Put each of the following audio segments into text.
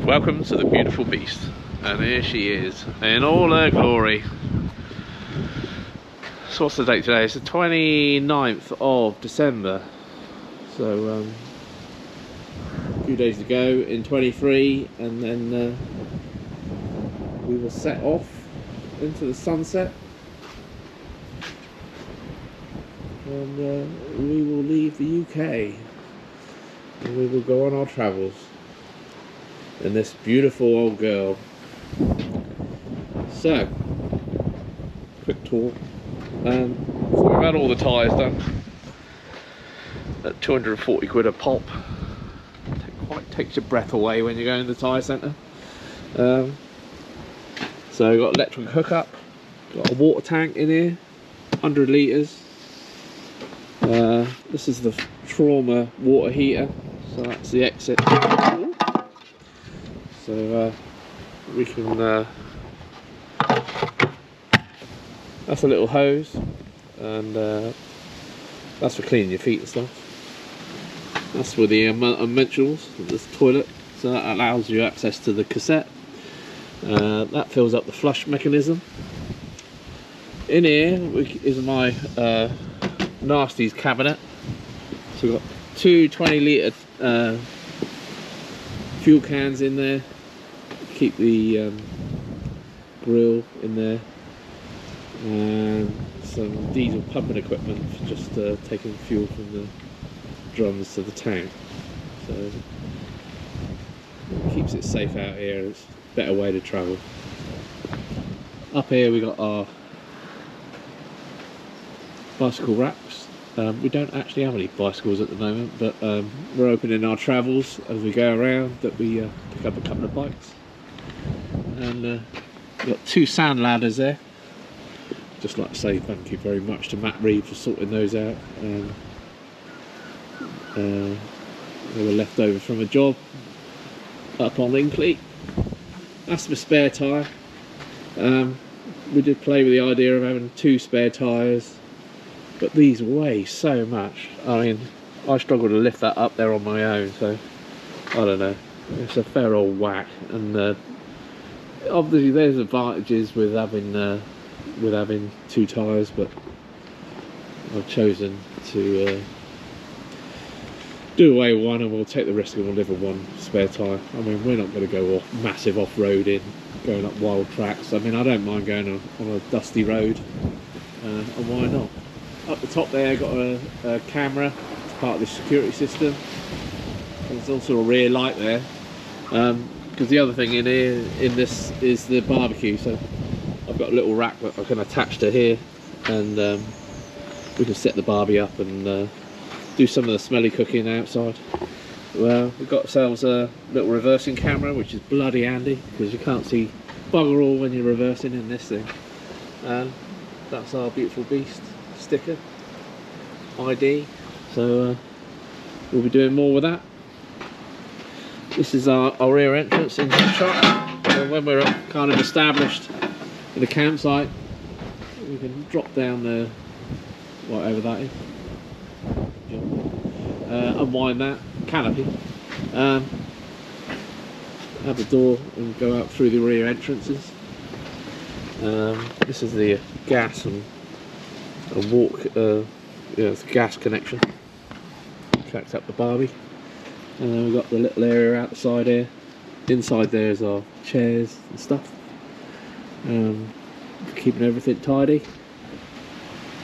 Welcome to the beautiful beast, and here she is in all her glory. So what's the date today? It's the 29th of December, so a few days to go in 23, and then we will set off into the sunset, and we will leave the UK and we will go on our travels in this beautiful old girl. So, quick tour. So we've had all the tyres done at 240 quid a pop. Quite takes your breath away when you go in the tyre centre. So we've got electric hookup, got a water tank in here, 100 litres. This is the Trauma water heater, so that's the exit. So we can, that's a little hose, and that's for cleaning your feet and stuff. That's for the unmentionables, this toilet, so that allows you access to the cassette. That fills up the flush mechanism. In here is my Nasties cabinet. So we've got two 20 litre fuel cans in there. Keep the grill in there, and some diesel pumping equipment for just taking fuel from the drums to the tank. So it keeps it safe out here. It's a better way to travel. Up here we got our bicycle racks. We don't actually have any bicycles at the moment, but we're opening our travels as we go around that we pick up a couple of bikes. And we've got two sound ladders there. Just like to say thank you very much to Matt Reed for sorting those out. They were left over from a job up on Linkley. That's my spare tyre. We did play with the idea of having two spare tyres, but these weigh so much. I mean, I struggle to lift that up there on my own, so I don't know. It's a fair old whack, and obviously there's advantages with having two tyres, but I've chosen to do away with one, and we'll take the risk and we'll live with one spare tyre. I mean, we're not going to go massive off-roading, going up wild tracks. I mean, I don't mind going on a dusty road, and why not? Up the top there, got a camera as part of the security system. There's also a rear light there. Because the other thing in here, in this, is the barbecue. So I've got a little rack that I can attach to here, and we can set the barbie up and do some of the smelly cooking outside. Well, we've got ourselves a little reversing camera, which is bloody handy because you can't see bugger all when you're reversing in this thing. And that's our beautiful beast sticker ID. So we'll be doing more with that. This is our rear entrance into the shop. So when we're kind of established in a campsite, we can drop down the whatever that is, unwind that canopy, have the door and go out through the rear entrances. This is the gas and walk, it's the gas connection. Connects up the barbie. And then we've got the little area out the side here. Inside there is our chairs and stuff. Keeping everything tidy.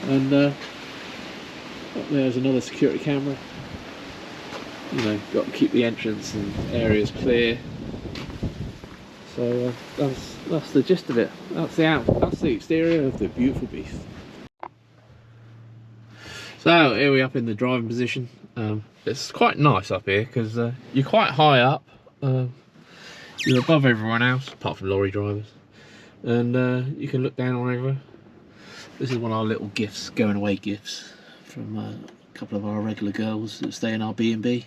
And up there's another security camera. You know, got to keep the entrance and areas clear. So that's the gist of it. That's the exterior of the beautiful beast. So here we are up in the driving position. It's quite nice up here because you're quite high up. You're above everyone else, apart from lorry drivers, and you can look down on everyone. This is one of our little gifts, going away gifts, from a couple of our regular girls that stay in our B&B.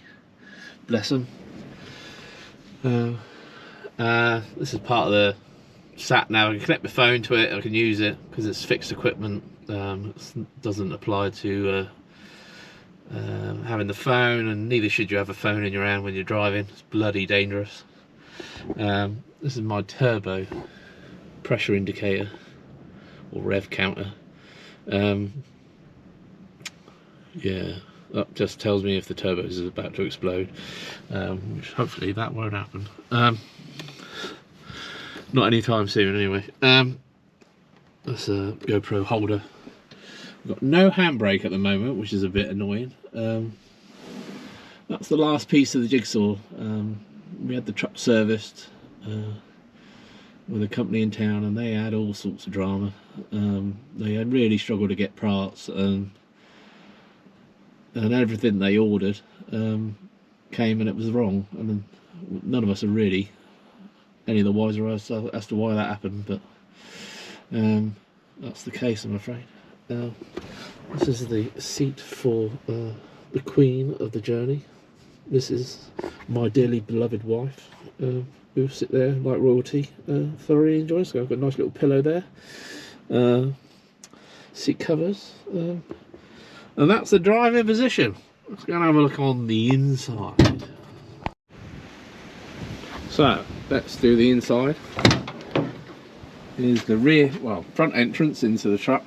Bless them. This is part of the sat nav. I can connect my phone to it. I can use it because it's fixed equipment. It doesn't apply to having the phone, and neither should you have a phone in your hand when you're driving. It's bloody dangerous. This is my turbo pressure indicator or rev counter. Yeah, that just tells me if the turbo is about to explode, which hopefully that won't happen. Not anytime soon anyway. That's a GoPro holder. We've got no handbrake at the moment, which is a bit annoying. That's the last piece of the jigsaw. We had the truck serviced with a company in town, and they had all sorts of drama. They had really struggled to get parts, and everything they ordered came and it was wrong, and none of us are really any of the wiser as to why that happened, but that's the case, I'm afraid. This is the seat for the queen of the journey. This is my dearly beloved wife, who sit there like royalty, thoroughly enjoys. So I've got a nice little pillow there, seat covers, and that's the driver position. Let's go and have a look on the inside. So let's do the inside. Here's the rear, well, front entrance into the truck.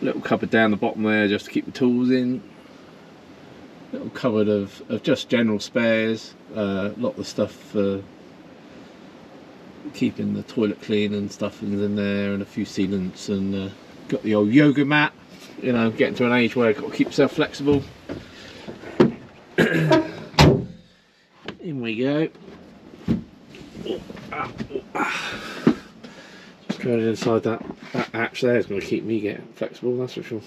Little cupboard down the bottom there just to keep the tools in. Little cupboard of just general spares. A lot of the stuff for keeping the toilet clean and stuff is in there, and a few sealants, and got the old yoga mat. You know, getting to an age where I've got to keep yourself flexible. In we go. Just going inside that hatch there is going to keep me getting flexible, that's for sure.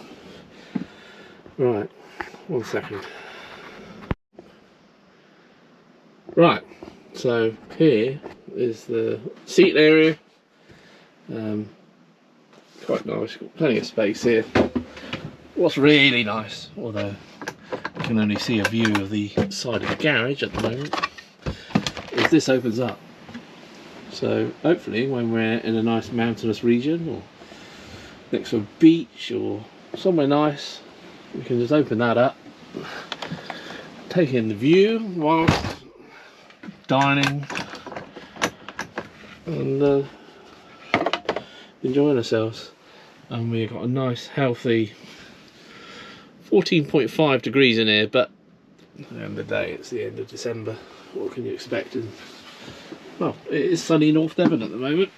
Right, 1 second. Right, so here is the seat area. Quite nice, got plenty of space here. What's really nice, although you can only see a view of the side of the garage at the moment, is this opens up. So hopefully when we're in a nice mountainous region or next to a beach or somewhere nice, we can just open that up, take in the view whilst dining and enjoying ourselves. And we've got a nice healthy 14.5 degrees in here, but at the end of the day it's the end of December. What can you expect? And, well, it is sunny North Devon at the moment.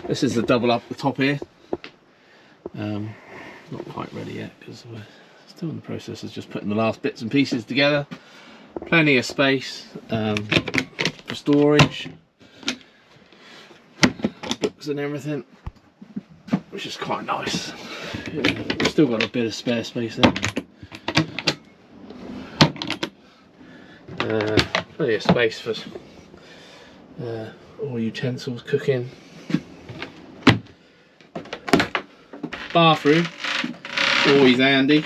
This is the double up the top here. Not quite ready yet because we're still in the process of just putting the last bits and pieces together. Plenty of space for storage, books and everything, which is quite nice. We've still got a bit of spare space there. Plenty of space for all utensils, cooking. Bathroom, always handy.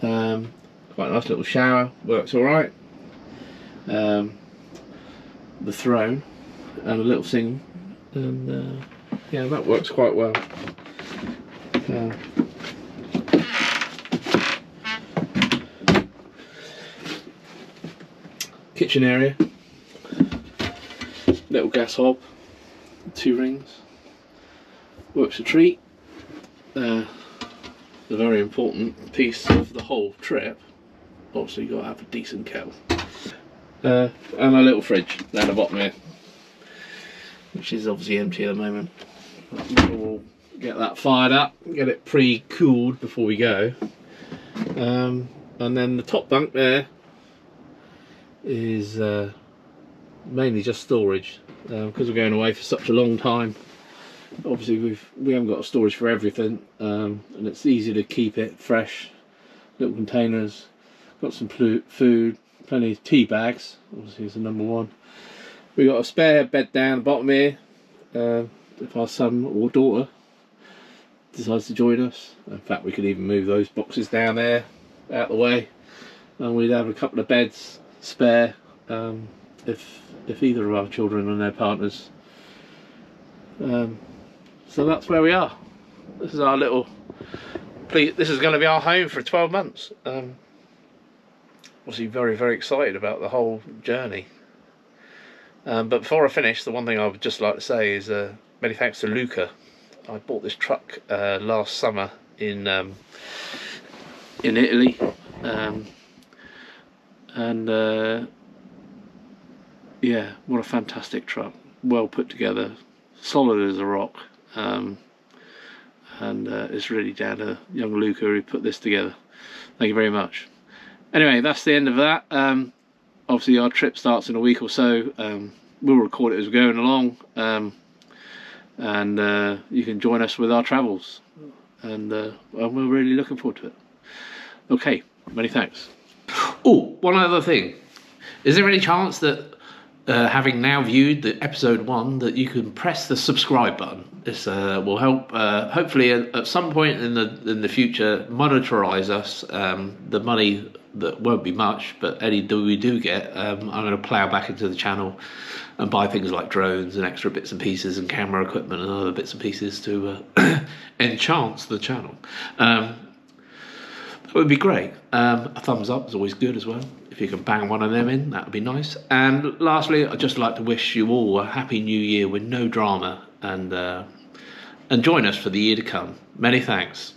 Quite a nice little shower, works alright. The throne and a little sink, and yeah, that works quite well. Kitchen area, little gas hob, 2 rings, works a treat. The very important piece of the whole trip, obviously you've got to have a decent kettle, and a little fridge down the bottom here, which is obviously empty at the moment. We'll get that fired up, get it pre-cooled before we go, and then the top bunk there is mainly just storage, because we're going away for such a long time. Obviously we haven't got a storage for everything, and it's easy to keep it fresh. Little containers, got some food, plenty of tea bags, obviously it's the number one. We got a spare bed down the bottom here, if our son or daughter decides to join us. In fact, we could even move those boxes down there out the way, and we'd have a couple of beds spare if either of our children and their partners. So that's where we are. This is our little, this is going to be our home for 12 months. obviously very, very excited about the whole journey. But before I finish, the one thing I would just like to say is many thanks to Luca. I bought this truck last summer in Italy, and yeah, what a fantastic truck! Well put together, solid as a rock, and it's really down to young Luca who put this together. Thank you very much. Anyway, that's the end of that. Obviously, our trip starts in a week or so. We'll record it as we're going along, and you can join us with our travels. And we're really looking forward to it. Okay, many thanks. Oh, one other thing. Is there any chance that, having now viewed the episode 1, that you can press the subscribe button? This will help, hopefully, at some point in the future, monetize us. The money that won't be much, but any we do get, I'm going to plough back into the channel and buy things like drones and extra bits and pieces and camera equipment and other bits and pieces to enchant the channel. That would be great. A thumbs up is always good as well. If you can bang one of them in, that would be nice. And lastly, I'd just like to wish you all a happy new year with no drama, and join us for the year to come. Many thanks.